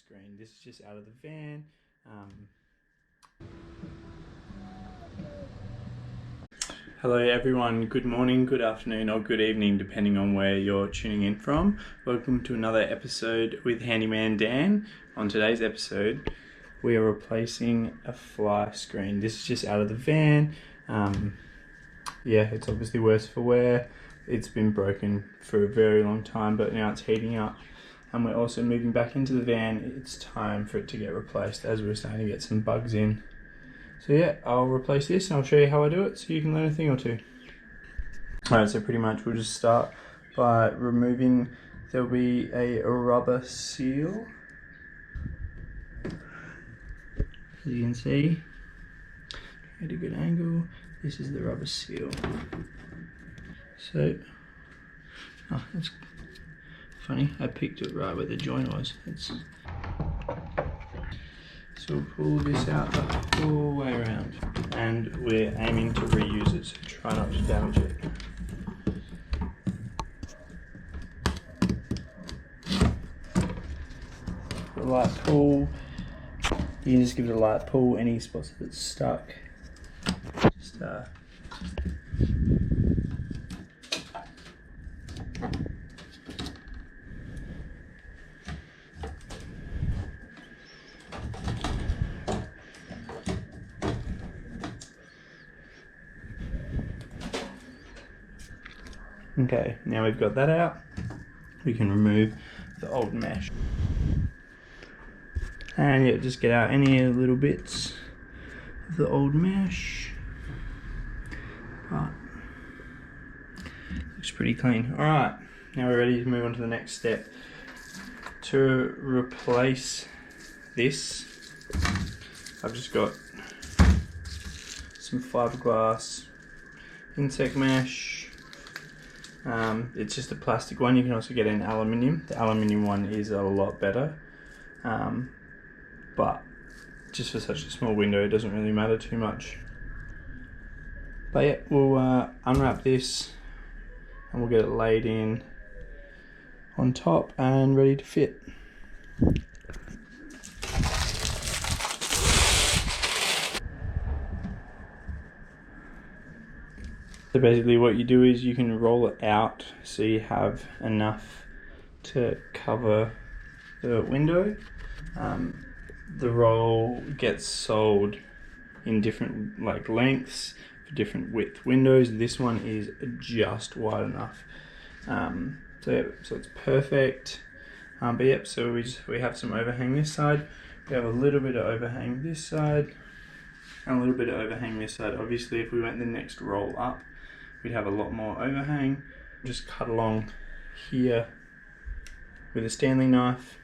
screen. This is just out of the van. Hello everyone, good morning, good afternoon or good evening depending on where you're tuning in from. Welcome to another episode with Handyman Dan. On today's episode we are replacing a fly screen. This is just out of the van. Yeah, it's obviously worse for wear. It's been broken for a very long time, but now it's heating up. And we're also moving back into the van. It's time for it to get replaced as we're starting to get some bugs in. So yeah, I'll replace this and I'll show you how I do it so you can learn a thing or two. Alright, so pretty much we'll just start by removing, there'll be a rubber seal. As you can see, at a good angle, this is the rubber seal. So, oh, that's funny, I picked it right where the joint was. So we'll pull this out the whole way around, and we're aiming to reuse it, so try not to damage it. A light pull, you can just give it a light pull, any spots that it's stuck, just Okay, now we've got that out, we can remove the old mesh. And yeah, just get out any little bits of the old mesh. Right. Looks pretty clean. Alright, now we're ready to move on to the next step. To replace this, I've just got some fiberglass insect mesh. It's just a plastic one. You can also get an aluminium. The aluminium one is a lot better, but just for such a small window it doesn't really matter too much. But yeah, we'll unwrap this and we'll get it laid in on top and ready to fit. So basically what you do is you can roll it out so you have enough to cover the window. The roll gets sold in different lengths for different width windows. This one is just wide enough. So it's perfect. But yep, so we have some overhang this side. We have a little bit of overhang this side and a little bit of overhang this side. Obviously if we went the next roll up, we'd have a lot more overhang. Just cut along here with a Stanley knife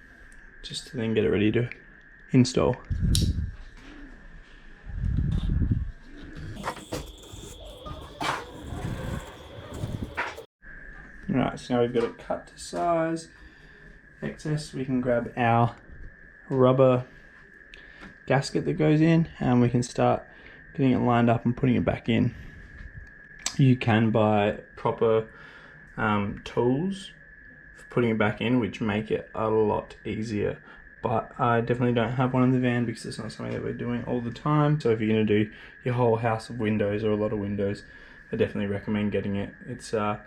just to then get it ready to install. Alright, so now we've got it cut to size. Excess, we can grab our rubber gasket that goes in and we can start getting it lined up and putting it back in. You can buy proper tools for putting it back in, which make it a lot easier. But I definitely don't have one in the van because it's not something that we're doing all the time. So if you're going to do your whole house of windows or a lot of windows, I definitely recommend getting it. It's like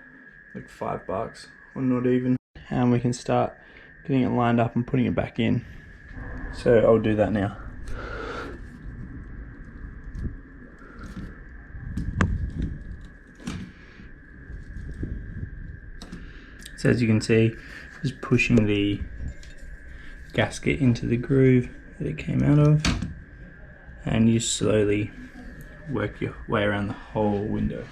$5 or not even. And we can start getting it lined up and putting it back in. So I'll do that now. So as you can see, just pushing the gasket into the groove that it came out of, and you slowly work your way around the whole window.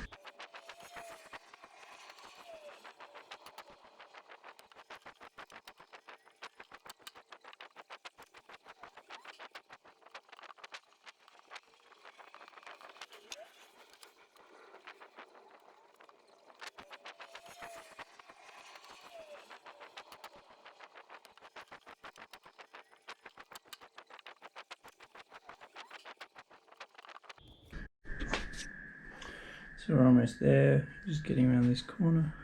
So we're almost there, just getting around this corner.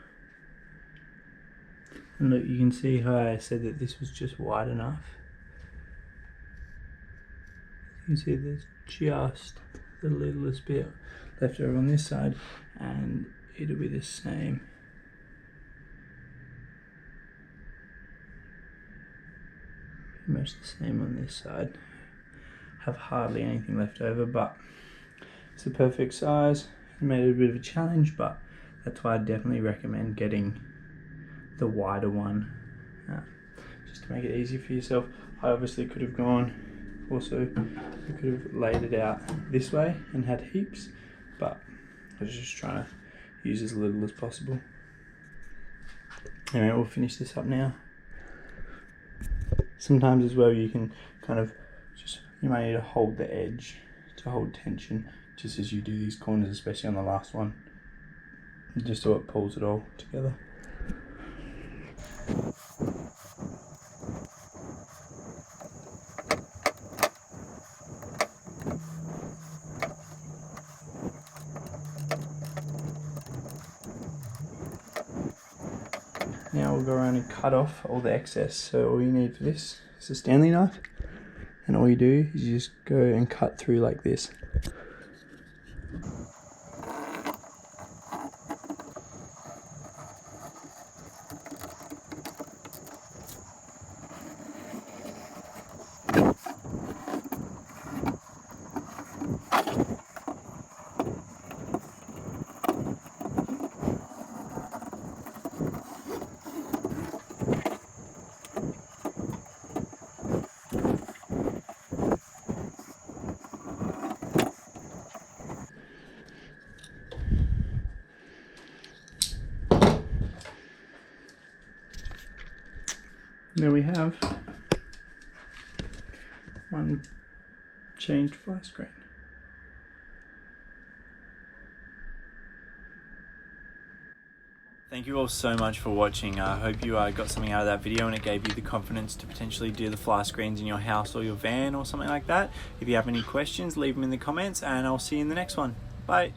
And look, you can see how I said that this was just wide enough. You can see there's just the littlest bit left over on this side, and it'll be the same. Pretty much the same on this side. Have hardly anything left over, but it's the perfect size. It made it a bit of a challenge, but that's why I definitely recommend getting the wider one, just to make it easy for yourself. I obviously could have gone, also I could have laid it out this way and had heaps, but I was just trying to use as little as possible. Anyway, we'll finish this up now. Sometimes as well you can kind of you might need to hold the edge to hold tension just as you do these corners, especially on the last one, just so it pulls it all together. Now we'll go around and cut off all the excess. So all you need for this is a Stanley knife, and all you do is you just go and cut through like this. There we have one changed fly screen. Thank you all so much for watching. I hope you got something out of that video and it gave you the confidence to potentially do the fly screens in your house or your van or something like that. If you have any questions, leave them in the comments, and I'll see you in the next one. Bye.